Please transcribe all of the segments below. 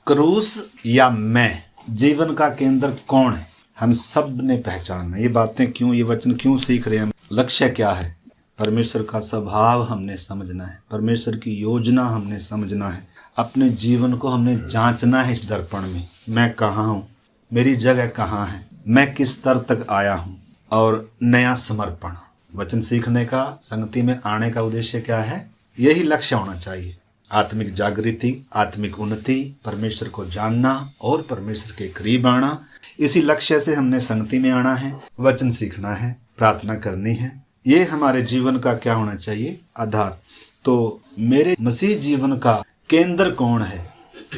क्रूस या मैं, जीवन का केंद्र कौन है, हम सब ने पहचानना। ये बातें क्यों, ये वचन क्यों सीख रहे हैं, लक्ष्य क्या है, परमेश्वर का स्वभाव हमने समझना है, परमेश्वर की योजना हमने समझना है, अपने जीवन को हमने जांचना है इस दर्पण में। मैं कहाँ हूँ, मेरी जगह कहाँ है, मैं किस स्तर तक आया हूँ, और नया समर्पण। वचन सीखने का, संगति में आने का उद्देश्य क्या है, यही लक्ष्य होना चाहिए। आत्मिक जागृति, आत्मिक उन्नति, परमेश्वर को जानना और परमेश्वर के करीब आना। इसी लक्ष्य से हमने संगति में आना है, वचन सीखना है, प्रार्थना करनी है। ये हमारे जीवन का क्या होना चाहिए, आधार। तो मेरे मसीह जीवन का केंद्र कौन है,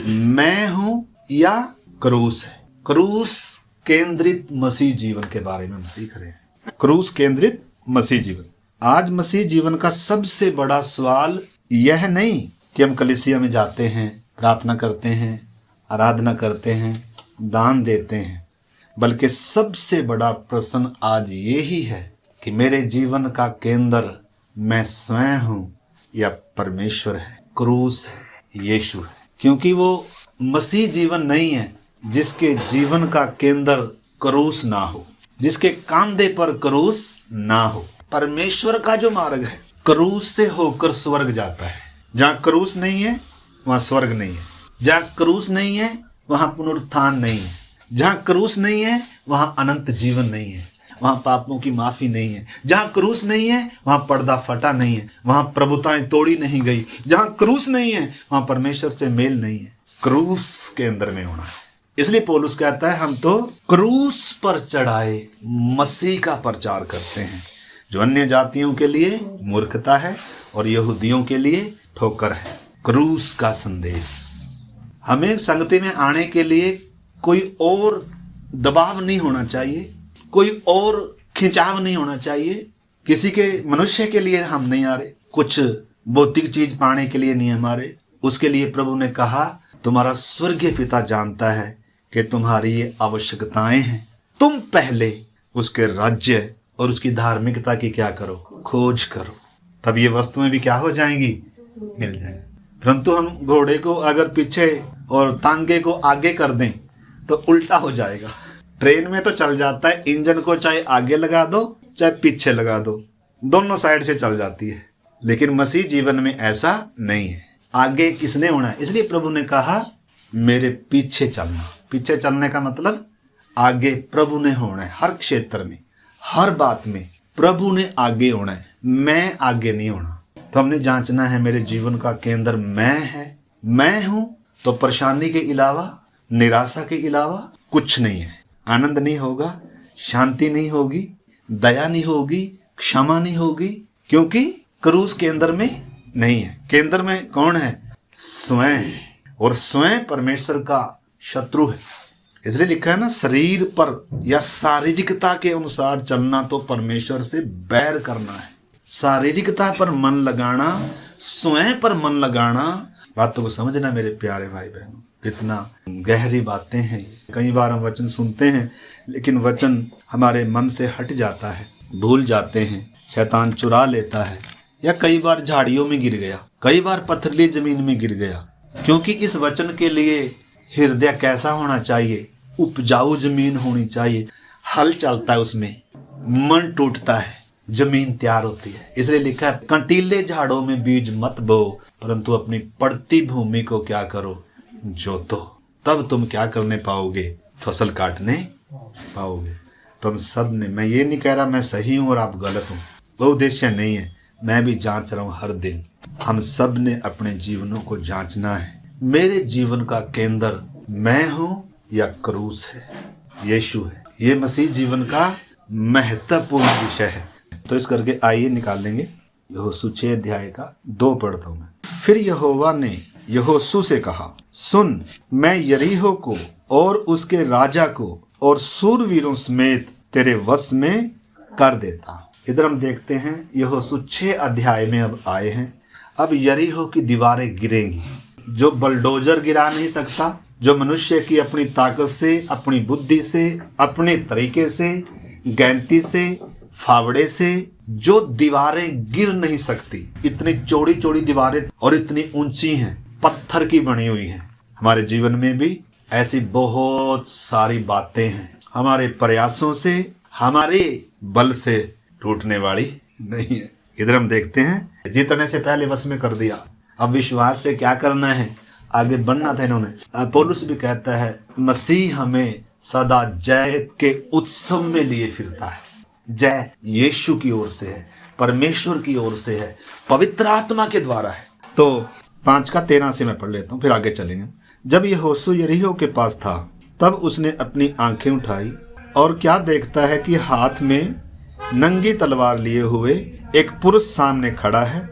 मैं हूं या क्रूस है। क्रूस केंद्रित मसीह जीवन के बारे में हम सीख रहे हैं। क्रूस केंद्रित मसीह जीवन। आज मसीह जीवन का सबसे बड़ा सवाल यह नहीं कि हम कलीसिया में जाते हैं, प्रार्थना करते हैं, आराधना करते हैं, दान देते हैं, बल्कि सबसे बड़ा प्रश्न आज यही है कि मेरे जीवन का केंद्र मैं स्वयं हूं या परमेश्वर है, क्रूस है, यीशु है। क्योंकि वो मसीह जीवन नहीं है जिसके जीवन का केंद्र क्रूस ना हो, जिसके कांधे पर क्रूस ना हो। परमेश्वर का जो मार्ग है क्रूस से होकर स्वर्ग जाता है। जहां क्रूस नहीं है वहां स्वर्ग नहीं है। जहां क्रूस नहीं है वहां पुनरुत्थान नहीं है। जहां क्रूस नहीं है वहां अनंत जीवन नहीं है, वहां पापों की माफी नहीं है। जहां क्रूस नहीं है वहां पर्दा फटा नहीं है, वहां प्रभुताएं तोड़ी नहीं गई। जहां क्रूस नहीं है वहां परमेश्वर से मेल नहीं है। क्रूस के अंदर में होना है। इसलिए पौलुस कहता है हम तो क्रूस पर चढ़ाए मसीह का प्रचार करते हैं, जो अन्य जातियों के लिए मूर्खता है और यहूदियों के लिए ठोकर है। क्रूस का संदेश। हमें संगति में आने के लिए कोई और दबाव नहीं होना चाहिए, कोई और खिंचाव नहीं होना चाहिए। किसी के मनुष्य के लिए हम नहीं आ रहे, कुछ भौतिक चीज पाने के लिए नहीं हमारे। उसके लिए प्रभु ने कहा तुम्हारा स्वर्गीय पिता जानता है कि तुम्हारी ये आवश्यकताएं हैं, तुम पहले उसके राज्य और उसकी धार्मिकता की क्या करो, खोज करो, तब ये वस्तुएं भी क्या हो जाएंगी, मिल जाएंगी। परंतु हम घोड़े को अगर पीछे और तांगे को आगे कर दें तो उल्टा हो जाएगा। ट्रेन में तो चल जाता है, इंजन को चाहे आगे लगा दो चाहे पीछे लगा दो, दोनों साइड से चल जाती है। लेकिन मसीह जीवन में ऐसा नहीं है। आगे किसने होना है, इसलिए प्रभु ने कहा मेरे पीछे चलना। पीछे चलने का मतलब आगे प्रभु ने होना है। हर क्षेत्र में, हर बात में प्रभु ने आगे होना है, मैं आगे नहीं होना। तो हमने जांचना है मेरे जीवन का केंद्र मैं है, मैं हूं तो परेशानी के अलावा, निराशा के अलावा कुछ नहीं है। आनंद नहीं होगा, शांति नहीं होगी, दया नहीं होगी, क्षमा नहीं होगी, क्योंकि क्रूस केंद्र में नहीं है। केंद्र में कौन है, स्वयं, और स्वयं परमेश्वर का शत्रु है। इसलिए लिखा है ना, शरीर पर या शारीरिकता के अनुसार चलना तो परमेश्वर से बैर करना है। शारीरिकता पर मन लगाना, स्वयं पर मन लगाना, बातों को समझना मेरे प्यारे भाई बहनों। कितना गहरी बातें हैं। कई बार हम वचन सुनते हैं लेकिन वचन हमारे मन से हट जाता है, भूल जाते हैं, शैतान चुरा लेता है। या कई बार झाड़ियों में गिर गया, कई बार पथरीली जमीन में गिर गया। क्योंकि इस वचन के लिए हृदय कैसा होना चाहिए, उपजाऊ जमीन होनी चाहिए। हल चलता है उसमें, मन टूटता है, जमीन तैयार होती है। इसलिए लिखा है कंटीले झाड़ों में बीज मत बो, परंतु अपनी पड़ती भूमि को क्या करो, जोतो, तब तुम क्या करने पाओगे, फसल काटने पाओगे। तो हम सब ने, मैं ये नहीं कह रहा मैं सही हूं और आप गलत हूं, वो उद्देश्य नहीं है। मैं भी जांच रहा हूं हर दिन। हम सब ने अपने जीवनों को जांचना है। मेरे जीवन का केंद्र मैं हूं या क्रूस है, यीशु है। ये मसीह जीवन का महत्वपूर्ण विषय है। तो इस करके आइए निकाल लेंगे। यहोशू 6 अध्याय का 2 पढ़ता हूं मैं। फिर यहोवा ने यहोशू से कहा, सुन, मैं यरीहो को और उसके राजा को और सूरवीरों समेत तेरे वश में कर देता। इधर हम देखते हैं यहोशू 6 अध्याय में अब आए हैं। अब यरीहो की दीवारें गिरेंगी। जो बलडोजर गिरा नहीं सकता, जो मनुष्य की अपनी ताकत से, अपनी बुद्धि से, अपने तरीके से, गैंती से, फावड़े से जो दीवारें गिर नहीं सकती, इतनी चौड़ी चौड़ी दीवारें और इतनी ऊंची हैं, पत्थर की बनी हुई हैं। हमारे जीवन में भी ऐसी बहुत सारी बातें हैं, हमारे प्रयासों से, हमारे बल से टूटने वाली नहीं है। इधर हम देखते हैं, जीतने से पहले वश में कर दिया, अब विश्वास से क्या करना है, आगे बढ़ना था इन्होंने। पौलुस भी कहता है मसीह हमें सदा जय के उत्सव में लिए फिरता है। जय यीशु की ओर से है, परमेश्वर की ओर से है, पवित्र आत्मा के द्वारा है। तो 5:13 से मैं पढ़ लेता हूँ, फिर आगे चलेंगे। जब यहोशू यरीहो के पास था तब उसने अपनी आंखें उठाई और क्या देखता है कि हाथ में नंगी तलवार लिए हुए एक पुरुष सामने खड़ा है।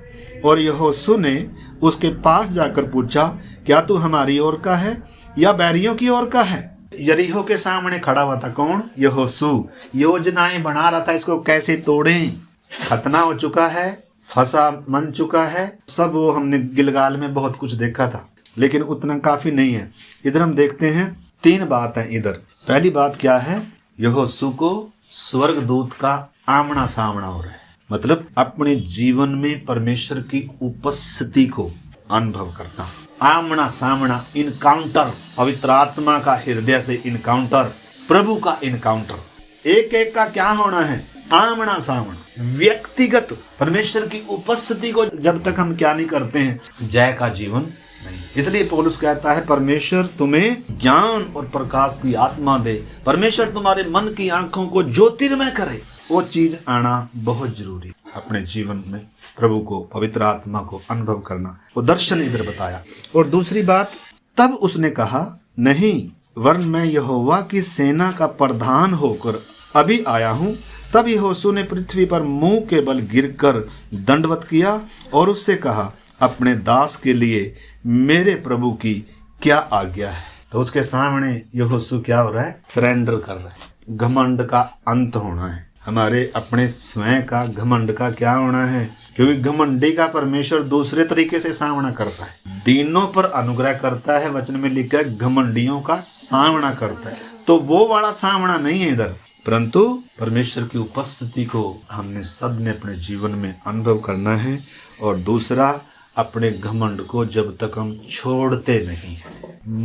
और यहोशू ने उसके पास जाकर पूछा, क्या तू हमारी ओर का है या बैरियों की ओर का है? यरीहो के सामने खड़ा हुआ था कौन? यहोशू। योजनाएं बना रहा था, इसको कैसे तोड़ें। खतना हो चुका है, फंसा मन चुका है, सब वो हमने गिलगाल में बहुत कुछ देखा था, लेकिन उतना काफी नहीं है। इधर हम देखते हैं 3 बात है इधर। पहली बात क्या है? यहोशू को स्वर्गदूत का आमना सामना हो रहा है, मतलब अपने जीवन में परमेश्वर की उपस्थिति को अनुभव करना। आमना सामना, इनकाउंटर, पवित्र आत्मा का हृदय से इनकाउंटर, प्रभु का इनकाउंटर। एक एक का क्या होना है? आमना सामना, व्यक्तिगत परमेश्वर की उपस्थिति को जब तक हम क्या नहीं करते हैं, जय का जीवन नहीं। इसलिए पौलुस कहता है परमेश्वर तुम्हें ज्ञान और प्रकाश की आत्मा दे, परमेश्वर तुम्हारे मन की आंखों को ज्योतिर्मय करे। वो चीज आना बहुत जरूरी है अपने जीवन में, प्रभु को, पवित्र आत्मा को अनुभव करना। वो दर्शन इधर बताया। और दूसरी बात, तब उसने कहा नहीं, वरन मैं यहोवा की सेना का प्रधान होकर अभी आया हूँ। तब यहोशू ने पृथ्वी पर मुंह के बल गिरकर दंडवत किया और उससे कहा, अपने दास के लिए मेरे प्रभु की क्या आज्ञा है? तो उसके सामने यहोशू क्या हो रहा है? सरेंडर कर रहा है। घमंड का अंत होना है, हमारे अपने स्वयं का घमंड का क्या होना है, क्योंकि घमंडी का परमेश्वर दूसरे तरीके से सामना करता है, दीनों पर अनुग्रह करता है। वचन में लिखा है घमंडियों का सामना करता है। तो वो वाला सामना नहीं है इधर, परंतु परमेश्वर की उपस्थिति को हमने सब ने अपने जीवन में अनुभव करना है। और दूसरा, अपने घमंड को जब तक हम छोड़ते नहीं है,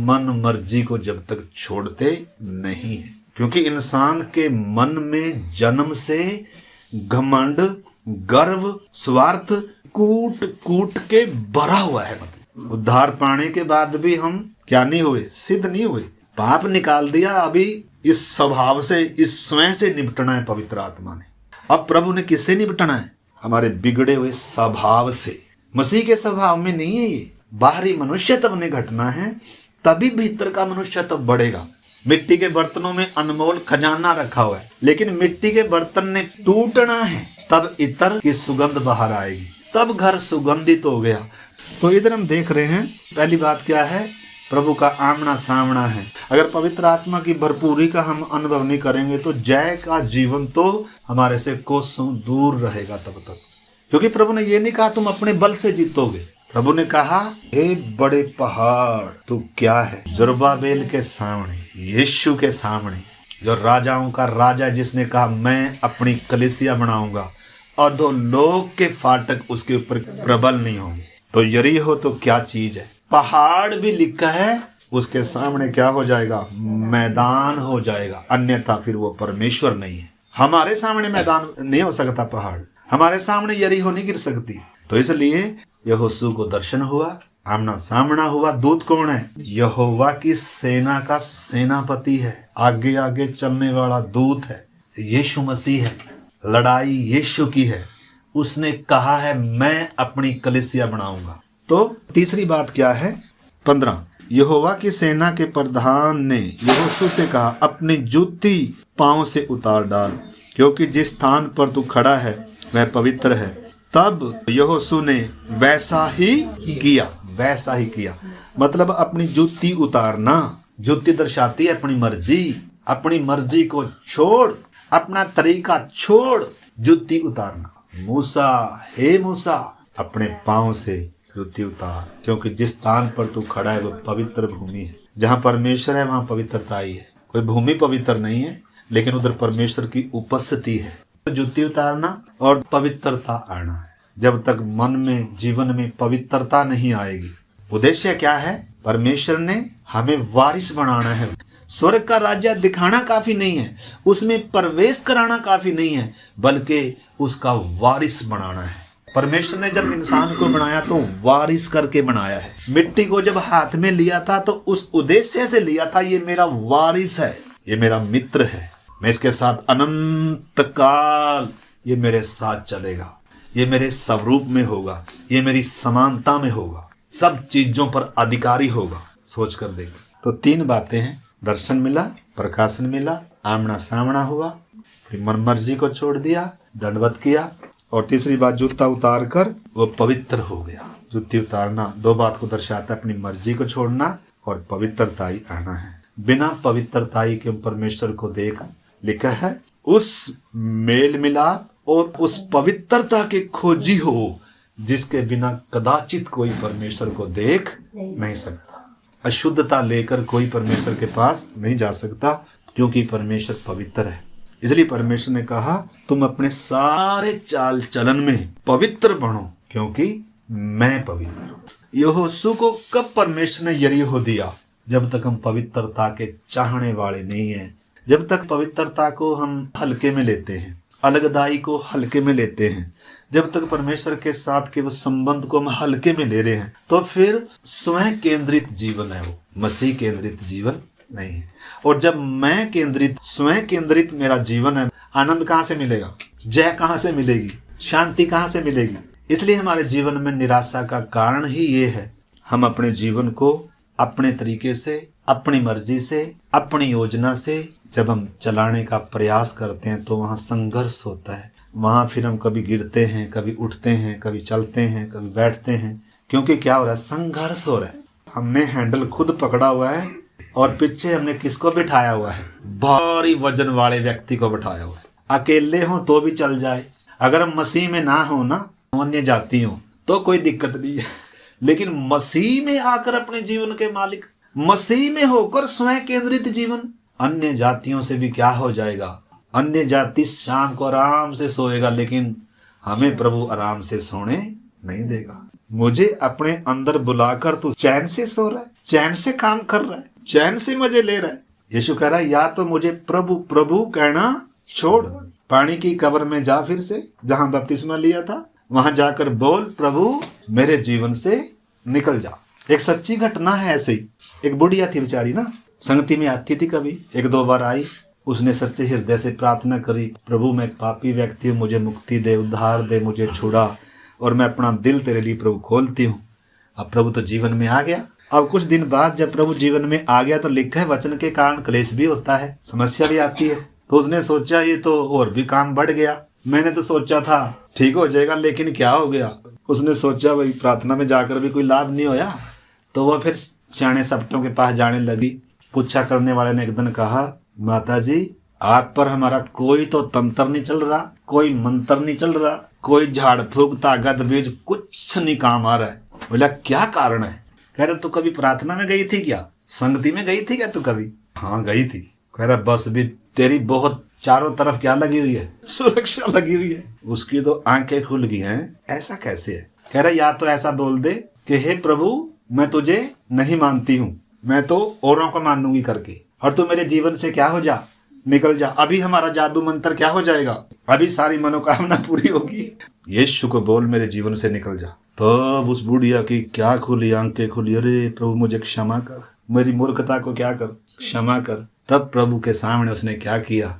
मन मर्जी को जब तक छोड़ते नहीं है, क्योंकि इंसान के मन में जन्म से घमंड, गर्व, स्वार्थ कूट कूट के भरा हुआ है। मतलब उद्धार पाने के बाद भी हम क्या नहीं हुए? सिद्ध नहीं हुए। पाप निकाल दिया, अभी इस स्वभाव से, इस स्वयं से निपटना है पवित्र आत्मा ने। अब प्रभु ने किससे निपटना है? हमारे बिगड़े हुए स्वभाव से। मसीह के स्वभाव में नहीं है ये। बाहरी मनुष्यत्व ने घटना है, तभी भीतर का मनुष्यत्व बढ़ेगा। मिट्टी के बर्तनों में अनमोल खजाना रखा हुआ है, लेकिन मिट्टी के बर्तन ने टूटना है, तब इत्र की सुगंध बाहर आएगी, तब घर सुगंधित हो गया। तो इधर हम देख रहे हैं, पहली बात क्या है? प्रभु का आमना सामना है। अगर पवित्र आत्मा की भरपूरी का हम अनुभव नहीं करेंगे तो जय का जीवन तो हमारे से कोसों दूर रहेगा तब तक। क्योंकि प्रभु ने ये नहीं कहा तुम अपने बल से जीतोगे। प्रभु ने कहा, हे बड़े पहाड़ तू क्या है? जरुब्बाबेल के सामने, यीशु के सामने, जो राजाओं का राजा, जिसने कहा मैं अपनी कलीसिया बनाऊंगा, अधोलोक के फाटक उसके ऊपर प्रबल नहीं होंगे। तो यरीहो तो क्या चीज है? पहाड़ भी लिखा है, उसके सामने क्या हो जाएगा? मैदान हो जाएगा। अन्यथा फिर वो परमेश्वर नहीं है। हमारे सामने मैदान नहीं हो सकता, पहाड़ हमारे सामने यरीहो नहीं गिर सकती। तो इसलिए यहोशू को दर्शन हुआ, आमना सामना हुआ। दूत कौन है? यहोवा की सेना का सेनापति है, आगे आगे चलने वाला दूत है, यीशु मसीह है। लड़ाई यीशु की है। उसने कहा है मैं अपनी कलीसिया बनाऊंगा। तो तीसरी बात क्या है? 15, यहोवा की सेना के प्रधान ने यहोशू से कहा, अपनी जूती पांव से उतार डाल, क्योंकि जिस स्थान पर तू खड़ा है वह पवित्र है। तब यहोशू ने वैसा ही किया, वैसा ही किया। मतलब अपनी जूती उतारना। जूती दर्शाती है अपनी मर्जी। अपनी मर्जी को छोड़, अपना तरीका छोड़, जूती उतारना। मूसा, हे मूसा, अपने पांव से जूती उतार, क्योंकि जिस स्थान पर तू खड़ा है वह पवित्र भूमि है। जहाँ परमेश्वर है वहाँ पवित्रता ही है। कोई भूमि पवित्र नहीं है, लेकिन उधर परमेश्वर की उपस्थिति है। तो जूती उतारना और पवित्रता आना है। जब तक मन में, जीवन में पवित्रता नहीं आएगी, उद्देश्य क्या है? परमेश्वर ने हमें वारिस बनाना है। स्वर्ग का राज्य दिखाना काफी नहीं है, उसमें प्रवेश कराना काफी नहीं है, बल्कि उसका वारिस बनाना है। परमेश्वर ने जब इंसान को बनाया तो वारिस करके बनाया है। मिट्टी को जब हाथ में लिया था तो उस उद्देश्य से लिया था, ये मेरा वारिस है, ये मेरा मित्र है, मैं इसके साथ अनंत काल ये मेरे साथ चलेगा, ये मेरे स्वरूप में होगा, ये मेरी समानता में होगा, सब चीजों पर अधिकारी होगा। सोच कर देख। तो 3 बातें हैं, दर्शन मिला, प्रकाशन मिला, आमना सामना हुआ, फिर मन मर्जी को छोड़ दिया, दंडवत किया, और तीसरी बात जूता उतार कर वो पवित्र हो गया। जूती उतारना 2 बात को दर्शाता है, अपनी मर्जी को छोड़ना और पवित्रताई आना है। बिना पवित्रताई के परमेश्वर को देख, लिखा है उस मेल मिलाप और उस पवित्रता के खोजी हो जिसके बिना कदाचित कोई परमेश्वर को देख नहीं सकता। अशुद्धता लेकर कोई परमेश्वर के पास नहीं जा सकता, क्योंकि परमेश्वर पवित्र है। इसलिए परमेश्वर ने कहा तुम अपने सारे चाल चलन में पवित्र बनो, क्योंकि मैं पवित्र हूँ। यहोशू को कब परमेश्वर ने यरीहो दिया? जब तक हम पवित्रता के चाहने वाले नहीं हैं, जब तक पवित्रता को हम हल्के में लेते हैं, अलगदाई को हल्के में लेते हैं, जब तक परमेश्वर के साथ के वो संबंध को हम हल्के में ले रहे हैं, तो फिर स्वयं केंद्रित जीवन है, वो मसीह केंद्रित जीवन नहीं है। और जब मैं केंद्रित, स्वयं केंद्रित मेरा जीवन है, आनंद कहाँ से मिलेगा? जय कहाँ से मिलेगी? शांति कहाँ से मिलेगी? इसलिए हमारे जीवन में निराशा का कारण ही ये है, हम अपने जीवन को अपने तरीके से, अपनी मर्जी से, अपनी योजना से जब हम चलाने का प्रयास करते हैं तो वहाँ संघर्ष होता है। वहाँ फिर हम कभी गिरते हैं, कभी उठते हैं, कभी चलते हैं, कभी बैठते हैं, क्योंकि क्या हो रहा है? संघर्ष हो रहा है। हमने हैंडल खुद पकड़ा हुआ है और पीछे हमने किसको बिठाया हुआ है? भारी वजन वाले व्यक्ति को बिठाया हुआ है। अकेले हो तो भी चल जाए, अगर हम मसीह में ना हो ना, अन्य जाति हो तो कोई दिक्कत नहीं है, लेकिन मसीह में आकर अपने जीवन के मालिक, मसीह में होकर स्वयं केंद्रित जीवन, अन्य जातियों से भी क्या हो जाएगा? अन्य जाति शाम को आराम से सोएगा, लेकिन हमें प्रभु आराम से सोने नहीं देगा। मुझे अपने अंदर बुलाकर तू चैन से सो रहा है, चैन से काम कर रहा है, चैन से मजे ले रहा है। यीशु कह रहा है या तो मुझे प्रभु प्रभु कहना छोड़, पानी की कब्र में जा, फिर से जहां बपतिस्मा लिया था वहां जाकर बोल प्रभु मेरे जीवन से निकल जा। एक सच्ची घटना है ऐसे ही। एक बुढ़िया थी बेचारी ना, संगति में आती थी, कभी 1-2 बार आई, उसने सच्चे हृदय से प्रार्थना करी, प्रभु मैं एक पापी व्यक्ति हूँ, मुझे मुक्ति दे, उद्धार दे, मुझे छुड़ा, और मैं अपना दिल तेरे लिए प्रभु खोलती हूँ। अब प्रभु तो जीवन में आ गया। अब कुछ दिन बाद जब प्रभु जीवन में आ गया तो लिखा है वचन के कारण क्लेश भी होता है, समस्या भी आती है। तो उसने सोचा ये तो और भी काम बढ़ गया, मैंने तो सोचा था ठीक हो जाएगा, लेकिन क्या हो गया? उसने सोचा भाई प्रार्थना में जाकर भी कोई लाभ नहीं होया, तो वह फिर सियाने सपटों के पास जाने लगी। पूछा करने वाले ने एक दिन कहा माता जी आप पर हमारा कोई तो तंत्र नहीं चल रहा, कोई मंत्र नहीं चल रहा, कोई झाड़ फूक ताकत बीज कुछ नहीं काम आ रहा है। बोला क्या कारण है? कह रहा तू कभी प्रार्थना में गई थी क्या? संगति में गई थी क्या तू कभी? हाँ गई थी। कह रहा बस भी तेरी बहुत चारों तरफ क्या लगी हुई है? सुरक्षा लगी हुई है। उसकी तो आंखें खुल गई हैं। ऐसा कैसे है? कह रहा या तो ऐसा बोल दे कि हे प्रभु मैं तुझे नहीं मानती हूँ, मैं तो औरों को मानूंगी करके, और तू मेरे जीवन से क्या हो जा, निकल जा। अभी हमारा जादू मंत्र क्या हो जाएगा, अभी सारी मनोकामना पूरी होगी। यीशु को बोल मेरे जीवन से निकल जा। तो उस बुढ़िया की क्या खुली, आंखें खुली, अरे प्रभु मुझे क्षमा कर, मेरी मूर्खता को क्या कर, क्षमा कर। तब प्रभु के सामने उसने क्या किया?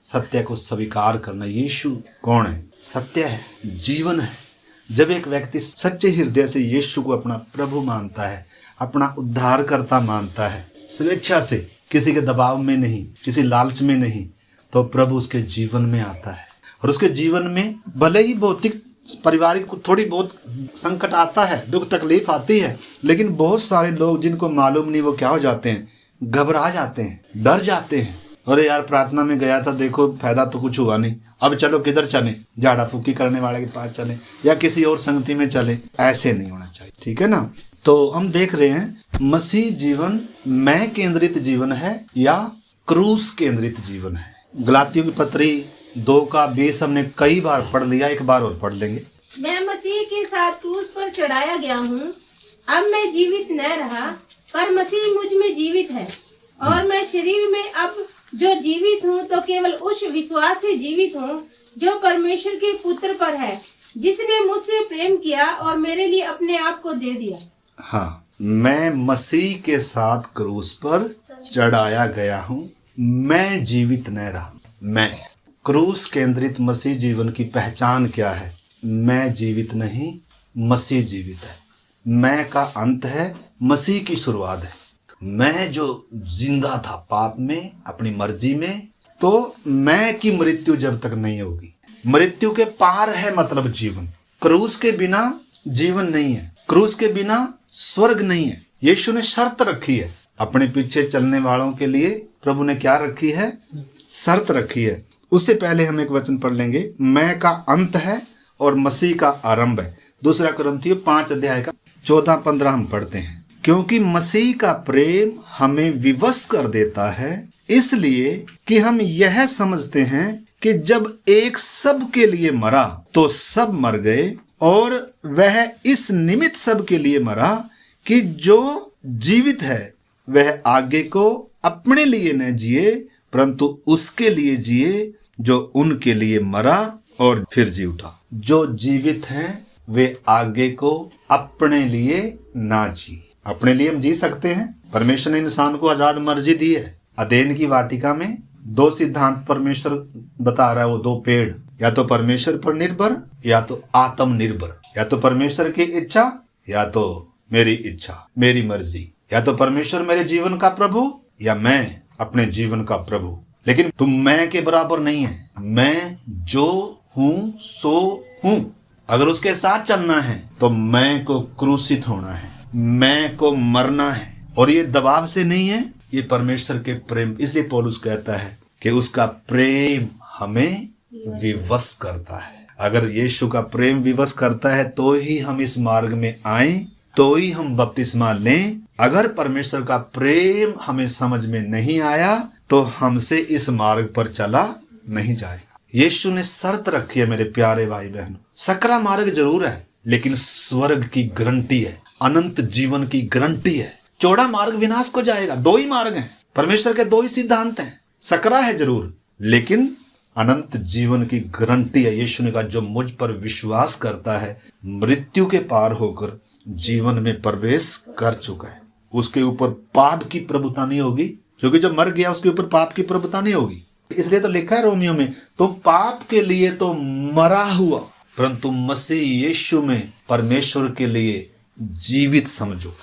सत्य को स्वीकार करना। यीशु कौन है? सत्य है, जीवन है। जब एक व्यक्ति सच्चे हृदय से यीशु को अपना प्रभु मानता है, अपना उद्धारकर्ता मानता है, स्वेच्छा से, किसी के दबाव में नहीं, किसी लालच में नहीं, तो प्रभु उसके जीवन में आता है। और उसके जीवन में भले ही भौतिक पारिवारिक थोड़ी बहुत संकट आता है, दुख तकलीफ आती है, लेकिन बहुत सारे लोग जिनको मालूम नहीं वो क्या हो जाते हैं, घबरा जाते हैं, डर जाते हैं। अरे यार प्रार्थना में गया था, देखो फायदा तो कुछ हुआ नहीं, अब चलो किधर चले, झाड़ा फूकी करने वाले के पास चले या किसी और संगति में चले। ऐसे नहीं होना चाहिए, ठीक है ना। तो हम देख रहे हैं मसीह जीवन मैं केंद्रित जीवन है या क्रूस केंद्रित जीवन है। गलातियों की पत्री 2:20 हमने कई बार पढ़ लिया, एक बार और पढ़ लेंगे। मैं मसीह के साथ क्रूस पर चढ़ाया गया हूँ, अब मैं जीवित न रहा, पर मसीह मुझ में जीवित है। और मैं शरीर में अब जो जीवित हूँ तो केवल उस विश्वास से जीवित हूँ जो परमेश्वर के पुत्र पर है, जिसने मुझसे प्रेम किया और मेरे लिए अपने आप को दे दिया। हाँ, मैं मसीह के साथ क्रूस पर चढ़ाया गया हूँ। मैं जीवित न रहा। मैं क्रूस केंद्रित मसीह जीवन की पहचान क्या है? मैं जीवित नहीं, मसीह जीवित है। मैं का अंत है, मसीह की शुरुआत है। मैं जो जिंदा था पाप में, अपनी मर्जी में, तो मैं की मृत्यु जब तक नहीं होगी। मृत्यु के पार है मतलब जीवन। क्रूस के बिना जीवन नहीं है, क्रूस के बिना स्वर्ग नहीं है। यीशु ने शर्त रखी है अपने पीछे चलने वालों के लिए। प्रभु ने क्या रखी है? शर्त रखी है। उससे पहले हम एक वचन पढ़ लेंगे। मैं का अंत है और मसीह का आरंभ है। 2 कुरिन्थियों 5 अध्याय का 14-15 हम पढ़ते हैं। क्योंकि मसीह का प्रेम हमें विवश कर देता है, इसलिए कि हम यह समझते हैं कि जब एक सब के लिए मरा तो सब मर गए, और वह इस निमित्त सब के लिए मरा कि जो जीवित है वह आगे को अपने लिए न जिए, परंतु उसके लिए जिए जो उनके लिए मरा और फिर जी उठा। जो जीवित हैं वे आगे को अपने लिए ना जिए। अपने लिए हम जी सकते हैं। परमेश्वर ने इंसान को आजाद मर्जी दी है। अदेन की वाटिका में 2 सिद्धांत परमेश्वर बता रहा है। वो 2 पेड़, या तो परमेश्वर पर निर्भर या तो आत्मनिर्भर। या तो परमेश्वर की इच्छा या तो मेरी इच्छा, मेरी मर्जी। या तो परमेश्वर मेरे जीवन का प्रभु या मैं अपने जीवन का प्रभु। लेकिन तुम मैं के बराबर नहीं है। मैं जो हूं सो हूं। अगर उसके साथ चलना है तो मैं को क्रूसित होना है, मैं को मरना है। और ये दबाव से नहीं है, ये परमेश्वर के प्रेम। इसलिए पौलुस कहता है कि उसका प्रेम हमें विवश करता है। अगर यीशु का प्रेम विवश करता है तो ही हम इस मार्ग में आए, तो ही हम बपतिस्मा लें। अगर परमेश्वर का प्रेम हमें समझ में नहीं आया तो हमसे इस मार्ग पर चला नहीं जाएगा। यीशु ने शर्त रखी है मेरे प्यारे भाई बहनों। सकरा मार्ग जरूर है, लेकिन स्वर्ग की गारंटी है, अनंत जीवन की गारंटी है। चौड़ा मार्ग विनाश को जाएगा। 2 ही मार्ग हैं, परमेश्वर के 2 ही सिद्धांत हैं। सकरा है जरूर, लेकिन अनंत जीवन की गारंटी है। यीशु ने कहा जो मुझ पर विश्वास करता है मृत्यु के पार होकर जीवन में प्रवेश कर चुका है। उसके ऊपर पाप की प्रभुता नहीं होगी, क्योंकि जब मर गया उसके ऊपर पाप की प्रभुता नहीं होगी। इसलिए तो लिखा है रोमियो में, तुम पाप के लिए तो मरा हुआ, परंतु मसीह यीशु में परमेश्वर के लिए जीवित समझो।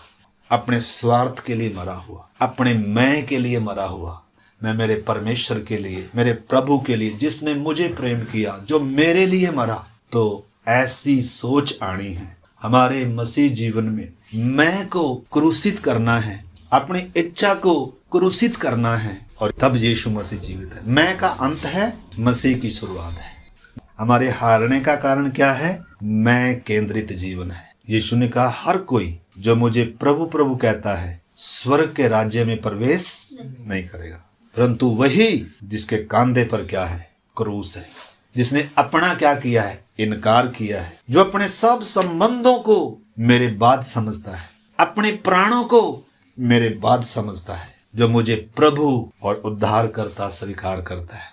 अपने स्वार्थ के लिए मरा हुआ, अपने मैं के लिए मरा हुआ। मैं मेरे परमेश्वर के लिए, मेरे प्रभु के लिए, जिसने मुझे प्रेम किया, जो मेरे लिए मरा। तो ऐसी सोच आनी है हमारे मसीह जीवन में। मैं को क्रूसित करना है, अपनी इच्छा को क्रूसित करना है, और तब यीशु मसीह जीवित है। मैं का अंत है, मसीह की शुरुआत है। हमारे हारने का कारण क्या है? मैं केंद्रित जीवन है। यीशु ने कहा हर कोई जो मुझे प्रभु प्रभु कहता है स्वर्ग के राज्य में प्रवेश नहीं करेगा, परंतु वही जिसके कांधे पर क्या है? क्रूस है। जिसने अपना क्या किया है? इनकार किया है। जो अपने सब संबंधों को मेरे बाद समझता है, अपने प्राणों को मेरे बाद समझता है, जो मुझे प्रभु और उद्धार करता स्वीकार करता है।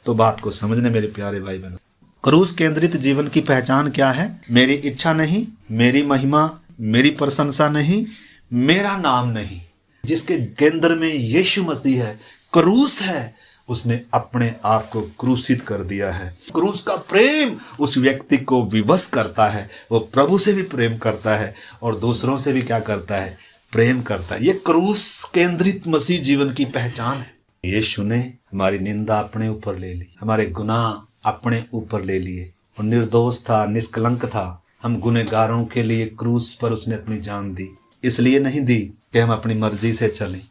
तो बात को समझने मेरे प्यारे भाई बहनों, क्रूस केंद्रित जीवन की पहचान क्या है? मेरी इच्छा नहीं, मेरी महिमा, मेरी प्रशंसा नहीं, मेरा नाम नहीं। जिसके केंद्र में यीशु मसीह है, क्रूस है, उसने अपने आप को क्रूसित कर दिया है। क्रूस का प्रेम उस व्यक्ति को विवश करता है। वो प्रभु से भी प्रेम करता है और दूसरों से भी क्या करता है? प्रेम करता है। ये क्रूस केंद्रित मसीह जीवन की पहचान है। यीशु ने हमारी निंदा अपने ऊपर ले ली, हमारे गुनाह अपने ऊपर ले लिए। वो निर्दोष था, निष्कलंक था। हम गुनहगारों के लिए क्रूस पर उसने अपनी जान दी। इसलिए नहीं दी कि हम अपनी मर्जी से चलें,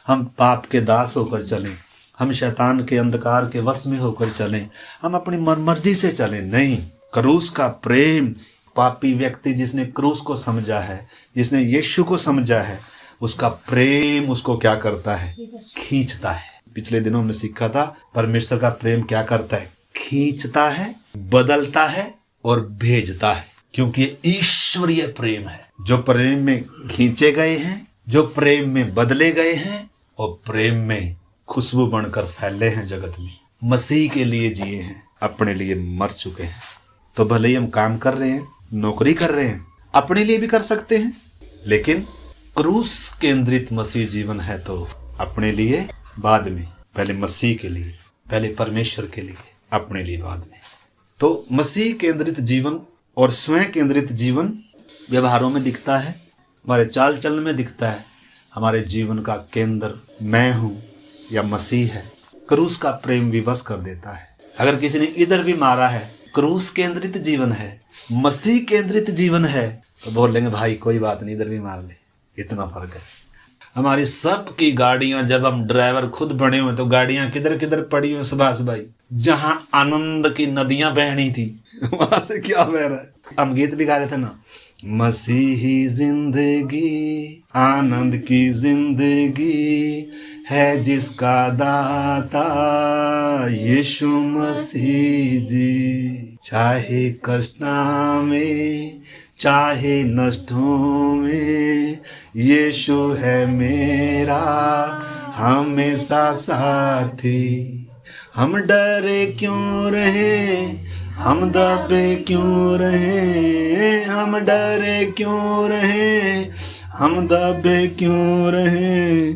हम पाप के दास होकर चलें, हम शैतान के अंधकार के वश में होकर चलें, हम अपनी मर्जी से चलें। नहीं, क्रूस का प्रेम, पापी व्यक्ति जिसने क्रूस को समझा है, जिसने यीशु को समझा है, उसका प्रेम उसको क्या करता है? खींचता है। पिछले दिनों में सीखा था परमेश्वर का प्रेम क्या करता है? खींचता है, बदलता है और भेजता है, क्योंकि ये ईश्वरीय प्रेम है। जो प्रेम में खींचे गए हैं, जो प्रेम में बदले गए हैं और प्रेम में खुशबू बनकर फैले हैं जगत में, मसीह के लिए जिए हैं, अपने लिए मर चुके हैं। तो भले ही हम काम कर रहे हैं, नौकरी कर रहे हैं, अपने लिए भी कर सकते हैं, लेकिन क्रूस केंद्रित मसीह जीवन है तो अपने लिए बाद में, पहले मसीह के लिए, पहले परमेश्वर के लिए, अपने लिए बाद में। तो मसीह केंद्रित जीवन और स्वयं केंद्रित जीवन व्यवहारों में दिखता है, हमारे चाल चलन में दिखता है। हमारे जीवन का केंद्र मैं हूं या मसीह है। क्रूस का प्रेम विवश कर देता है। अगर किसी ने इधर भी मारा है, क्रूस केंद्रित जीवन है, मसीह केंद्रित जीवन है, तो बोल लेंगे भाई कोई बात नहीं, इधर भी मार ले। इतना फर्क है। हमारी सबकी गाड़ियां, जब हम ड्राइवर खुद बने हुए तो गाड़ियां किधर किधर पड़ी हुई सुभाष भाई, जहां आनंद की नदियां बहनी थी वहां से क्या बह रहा है। हम गीत भी गा रहे थे ना, मसीही जिंदगी आनंद की जिंदगी है जिसका दाता यीशु मसीह जी। चाहे कष्टों में चाहे नष्टों में यीशु है मेरा हमेशा साथी। हम डरे क्यों रहे, हम दबे क्यों रहे, हम डरे क्यों रहे, हम दबे क्यों रहे,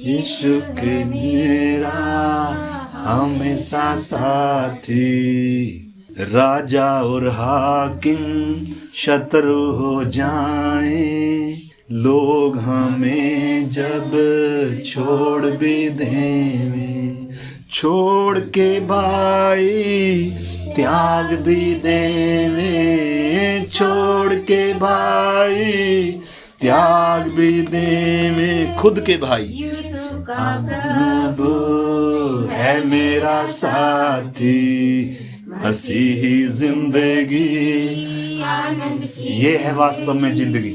यीशु के मेरा हमेशा साथी। राजा और हाकिम शत्रु हो जाएं, लोग हमें जब छोड़ भी दें, छोड़ के भाई त्याग भी देवे, छोड़ के भाई त्याग भी देवे, खुद के भाई यीशु का प्रभु है मेरा साथी। मसीही जिंदगी आनंद की ये है वास्तव में जिंदगी।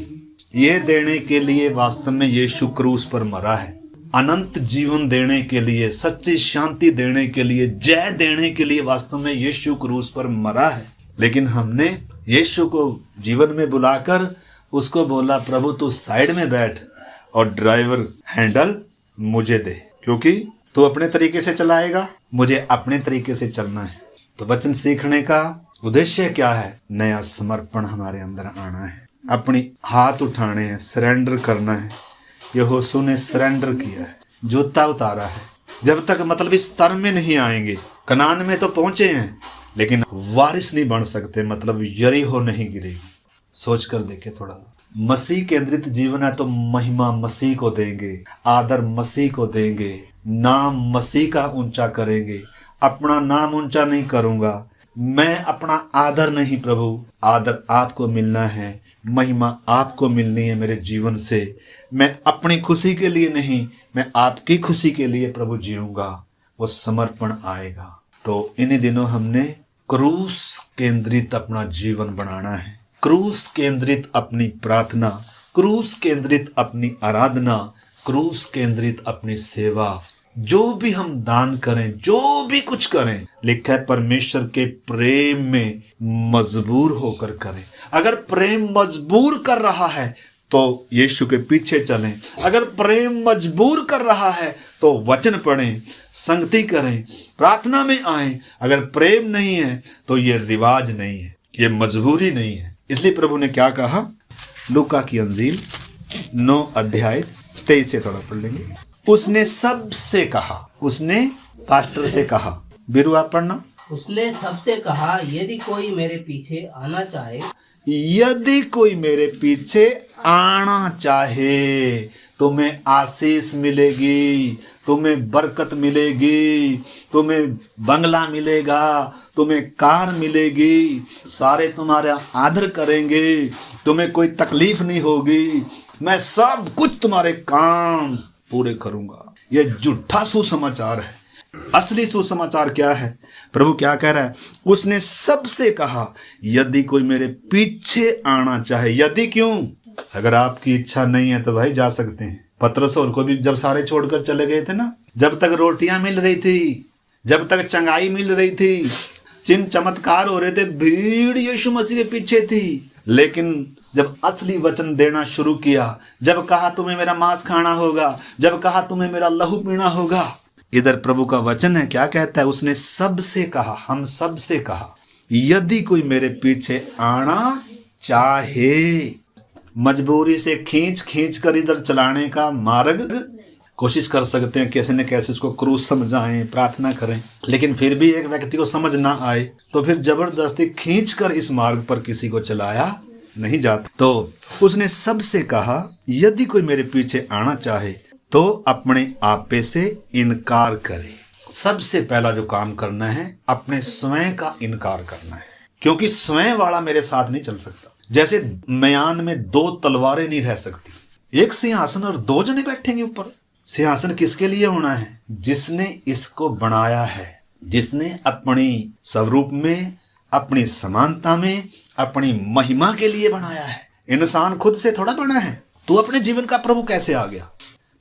ये देने के लिए वास्तव में यीशु क्रूस पर मरा है। अनंत जीवन देने के लिए, सच्ची शांति देने के लिए, जय देने के लिए वास्तव में यीशु क्रूस पर मरा है। लेकिन हमने यीशु को जीवन में बुलाकर उसको बोला, प्रभु तू साइड में बैठ और ड्राइवर हैंडल मुझे दे, क्योंकि तू अपने तरीके से चलाएगा, मुझे अपने तरीके से चलना है। तो वचन सीखने का उद्देश्य क्या है? नया समर्पण हमारे अंदर आना है, अपनी हाथ उठाने हैं, सरेंडर करना है। यहोशू ने सरेंडर किया है, जूता उतारा है। जब तक मतलब इस स्तर में नहीं आएंगे, कनान में तो पहुंचे हैं लेकिन वारिस नहीं बन सकते, मतलब यरीहो नहीं गिरेगी। सोच कर देखे थोड़ा। मसीह केंद्रित जीवन है तो महिमा मसीह को देंगे, आदर मसीह को देंगे, नाम मसीह का ऊंचा करेंगे। अपना नाम ऊंचा नहीं करूंगा, मैं अपना आदर नहीं, प्रभु आदर आपको मिलना है, महिमा आपको मिलनी है मेरे जीवन से। मैं अपनी खुशी के लिए नहीं, मैं आपकी खुशी के लिए प्रभु जीऊंगा। वो समर्पण आएगा। तो इन्हीं दिनों हमने क्रूस केंद्रित अपना जीवन बनाना है, क्रूस केंद्रित अपनी प्रार्थना, क्रूस केंद्रित अपनी आराधना, क्रूस केंद्रित अपनी सेवा। जो भी हम दान करें, जो भी कुछ करें, लिखा है परमेश्वर के प्रेम में मजबूर होकर करें। अगर प्रेम मजबूर कर रहा है तो यीशु के पीछे चलें। अगर प्रेम मजबूर कर रहा है तो वचन पढ़ें, संगति करें, प्रार्थना में आएं। अगर प्रेम नहीं है तो ये रिवाज नहीं है, ये मजबूरी नहीं है। इसलिए प्रभु ने क्या कहा? लूका की अंजील 9 अध्याय 23 से थोड़ा पढ़ लेंगे। उसने सबसे कहा, उसने पास्टर से कहा, बिरु आप पढ़ना। उसने सबसे कहा, यदि कोई मेरे पीछे आना चाहे, यदि कोई मेरे पीछे आना चाहे, तुम्हें आशीष मिलेगी, तुम्हें बरकत मिलेगी, तुम्हें बंगला मिलेगा, तुम्हें कार मिलेगी, सारे तुम्हारा आदर करेंगे, तुम्हें कोई तकलीफ नहीं होगी, मैं सब कुछ तुम्हारे काम पूरे करूंगा। यह झूठा सुसमाचार है। असली सुसमाचार क्या है? प्रभु क्या कह रहा है? उसने सबसे कहा, यदि कोई मेरे पीछे आना चाहे। यदि क्यों? अगर आपकी इच्छा नहीं है तो भाई जा सकते हैं। पतरस और को भी जब सारे छोड़कर चले गए थे ना, जब तक रोटियां मिल रही थी, जब तक चंगाई मिल रही थी, चिन्ह चमत्कार हो रहे थे, भीड़ यीशु मसीह के पीछे थी। लेकिन जब असली वचन देना शुरू किया, जब कहा तुम्हें मेरा मांस खाना होगा, जब कहा तुम्हें मेरा लहू पीना होगा। इधर प्रभु का वचन है, क्या कहता है? उसने सबसे कहा, हम सबसे कहा, यदि कोई मेरे पीछे आना चाहे। मजबूरी से खींच खींच कर इधर चलाने का मार्ग कोशिश कर सकते हैं, कैसे न कैसे उसको क्रूस समझाएं, प्रार्थना करें, लेकिन फिर भी एक व्यक्ति को समझ ना आए तो फिर जबरदस्ती खींच कर इस मार्ग पर किसी को चलाया नहीं जाता। तो उसने सबसे कहा, यदि कोई मेरे पीछे आना चाहे तो अपने आपे से इनकार करे। सबसे पहला जो काम करना है, अपने स्वयं का इनकार करना है, क्योंकि स्वयं वाला मेरे साथ नहीं चल सकता। जैसे म्यान में दो तलवारें नहीं रह सकती, एक सिंहासन और दो जने बैठेंगे ऊपर। सिंहासन किसके लिए होना है? जिसने इसको बनाया है, जिसने अपनी स्वरूप में, अपनी समानता में, अपनी महिमा के लिए बनाया है। इंसान खुद से थोड़ा बना है। तू अपने जीवन का प्रभु कैसे आ गया?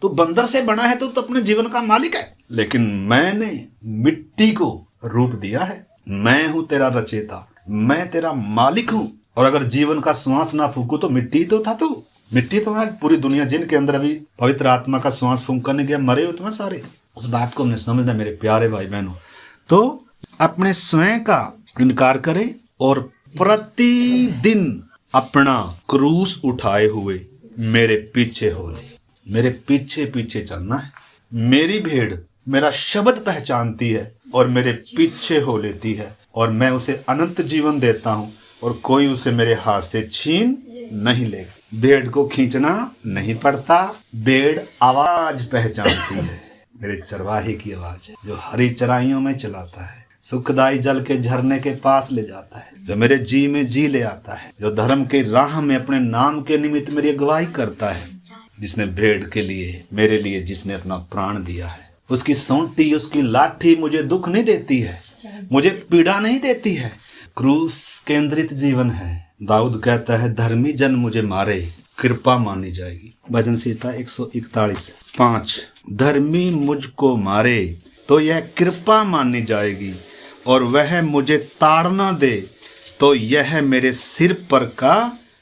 तू बंदर से बना है तो अपने जीवन का मालिक है। लेकिन मैंने मिट्टी को रूप दिया है, मैं हूं तेरा रचेता, मैं तेरा मालिक हूं। और अगर जीवन का श्वास ना फूकू तो मिट्टी तो था तू। मिट्टी तो है पूरी दुनिया, जिनके अंदर अभी पवित्र आत्मा का श्वास फूंकने गया मरे हुए तुम्हें सारे। उस बात को हमने समझना मेरे प्यारे भाई बहनों। तो अपने स्वयं का इनकार करे और प्रतिदिन अपना क्रूस उठाए हुए मेरे पीछे हो ले। मेरे पीछे पीछे चलना है। मेरी भेड़ मेरा शब्द पहचानती है और मेरे पीछे हो लेती है, और मैं उसे अनंत जीवन देता हूं और कोई उसे मेरे हाथ से छीन नहीं लेगा। भेड़ को खींचना नहीं पड़ता, भेड़ आवाज पहचानती है। मेरे चरवाहे की आवाज है, जो हरी चराइयों में चलाता है, सुखदाई जल के झरने के पास ले जाता है, जो मेरे जी में जी ले आता है, जो धर्म के राह में अपने नाम के निमित्त मेरी अगुवाई करता है, जिसने भेड़ के लिए, मेरे लिए जिसने अपना प्राण दिया है। उसकी सोंटी, उसकी लाठी मुझे दुख नहीं देती है, मुझे पीड़ा नहीं देती है। क्रूस केंद्रित जीवन है। दाऊद कहता है, धर्मी जन मुझे मारे, कृपा मानी जाएगी। भजन संहिता 141:5। धर्मी मुझको मारे तो यह कृपा मानी जाएगी, और वह मुझे ताड़ना दे तो यह मेरे सिर पर का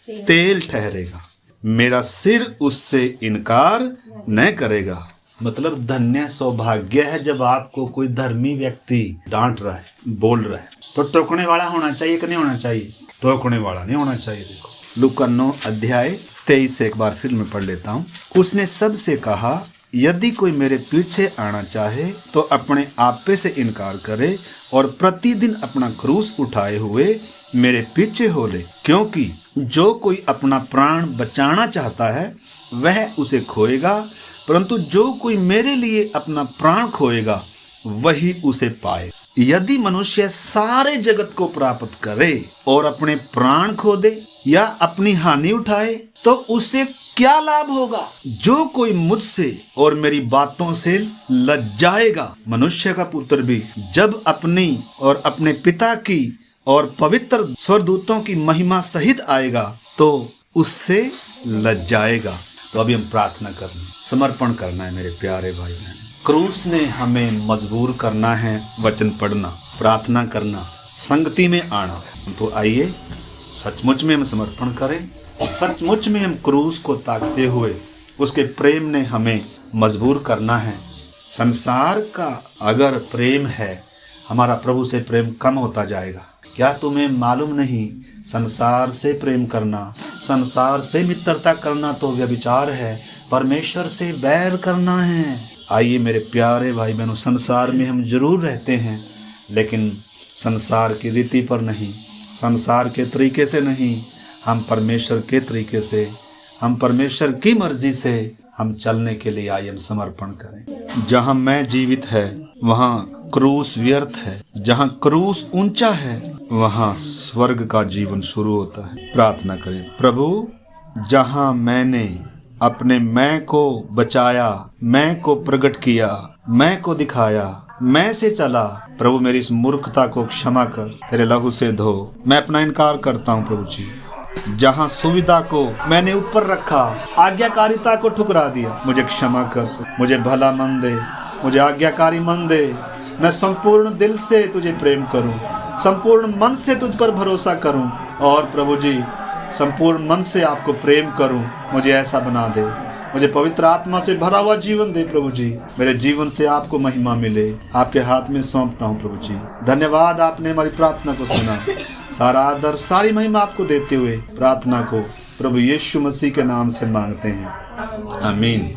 तेल ठहरेगा। मेरा सिर उससे इनकार न करेगा। मतलब धन्य सौभाग्य है जब आपको कोई धर्मी व्यक्ति डांट रहा है, बोल रहा है, तो टोकने वाला होना चाहिए कि नहीं होना चाहिए? टोकने वाला नहीं होना चाहिए। देखो लूका 9:23 से एक बार फिर मैं पढ़ लेता हूँ। उसने सबसे कहा, यदि कोई मेरे पीछे आना चाहे तो अपने आपे से इनकार करे और प्रतिदिन अपना क्रूस उठाए हुए मेरे पीछे हो ले। क्योंकि जो कोई अपना प्राण बचाना चाहता है वह उसे खोएगा, परंतु जो कोई मेरे लिए अपना प्राण खोएगा वही उसे पाए। यदि मनुष्य सारे जगत को प्राप्त करे और अपने प्राण खो दे या अपनी हानि उठाए तो उससे क्या लाभ होगा? जो कोई मुझसे और मेरी बातों से लज्जाएगा, मनुष्य का पुत्र भी जब अपनी और अपने पिता की और पवित्र स्वर्गदूतों की महिमा सहित आएगा तो उससे लज्जाएगा। तो अभी हम प्रार्थना करना, समर्पण करना है मेरे प्यारे भाई बहन। क्रूस ने हमें मजबूर करना है वचन पढ़ना, प्रार्थना करना, संगति में आना। तो आइए सचमुच में हम समर्पण करें, सचमुच में हम क्रूस को ताकते हुए उसके प्रेम ने हमें मजबूर करना है। संसार का अगर प्रेम है, हमारा प्रभु से प्रेम कम होता जाएगा। क्या तुम्हें मालूम नहीं, संसार से प्रेम करना, संसार से मित्रता करना तो व्यभिचार है, परमेश्वर से बैर करना है। आइए मेरे प्यारे भाई बहनों, संसार में हम जरूर रहते हैं, लेकिन संसार की रीति पर नहीं, संसार के तरीके से नहीं, हम परमेश्वर के तरीके से, हम परमेश्वर की मर्जी से हम चलने के लिए आइए हम समर्पण करें। जहाँ मैं जीवित है वहाँ क्रूस व्यर्थ है, जहाँ क्रूस ऊंचा है वहाँ स्वर्ग का जीवन शुरू होता है। प्रार्थना करें, प्रभु जहाँ मैंने अपने मैं को बचाया, मैं को प्रकट किया, मैं को दिखाया, मैं से चला, प्रभु मेरी इस मूर्खता को क्षमा कर, तेरे लहू से धो। मैं अपना इनकार करता हूँ प्रभु जी। जहाँ सुविधा को मैंने ऊपर रखा, आज्ञाकारिता को ठुकरा दिया, मुझे क्षमा कर, मुझे भला मन दे, मुझे आज्ञाकारी मन दे। मैं संपूर्ण दिल से तुझे प्रेम करूं, संपूर्ण मन से तुझ पर भरोसा करूं। और प्रभु जी संपूर्ण मन से आपको प्रेम करूं, मुझे ऐसा बना दे। मुझे पवित्र आत्मा से भरा हुआ जीवन दे प्रभु जी। मेरे जीवन से आपको महिमा मिले। आपके हाथ में सौंपता हूं प्रभु जी। धन्यवाद, आपने हमारी प्रार्थना को सुना। सारा आदर, सारी महिमा आपको देते हुए प्रार्थना को प्रभु यीशु मसीह के नाम से मांगते हैं, आमीन।